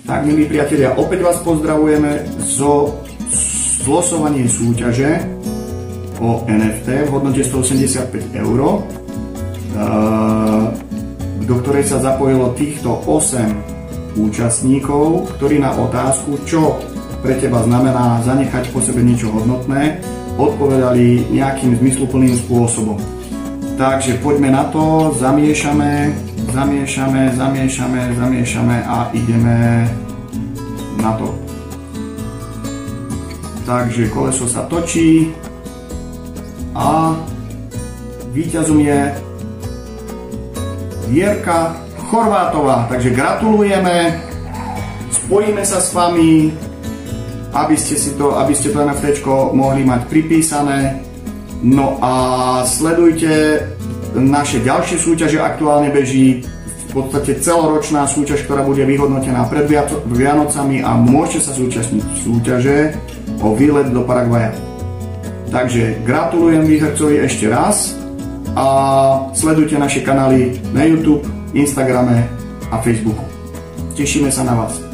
Tak, milí priatelia, opäť vás pozdravujeme zo losovania súťaže o NFT v hodnote 185 €, do ktorej sa zapojilo týchto 8 účastníkov, ktorí na otázku, čo pre teba znamená zanechať po sebe niečo hodnotné, odpovedali nejakým zmysluplným spôsobom. Takže poďme na to, zamiešame a ideme na to. Takže koleso sa točí a víťazom je Vierka Chorvátová. Takže gratulujeme, spojíme sa s vami, aby ste to NFTčko mohli mať pripísané. No a sledujte naše ďalšie súťaže, aktuálne beží v podstate celoročná súťaž, ktorá bude vyhodnotená pred Vianocami a môžete sa zúčastniť v súťaže o výlet do Paraguaja. Takže gratulujem výhercovi ešte raz a sledujte naše kanály na YouTube, Instagrame a Facebooku. Tešíme sa na vás.